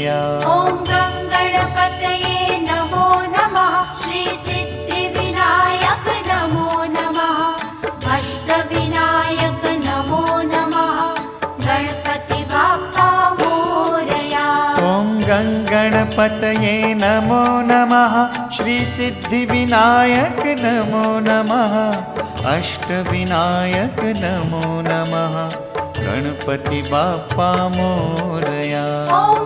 मोरया। ॐ गं गणपतये नमो नमः। श्री सिद्धिविनायक नमो नमः। अष्टविनायक नमो नमः। गणपति बाप्पा मोरया। ॐ गं गणपतये नमो नमः। श्री सिद्धिविनायक नमो नमः। अष्टविनायक नमो नमः। गणपति बाप्पा मोरया। ॐ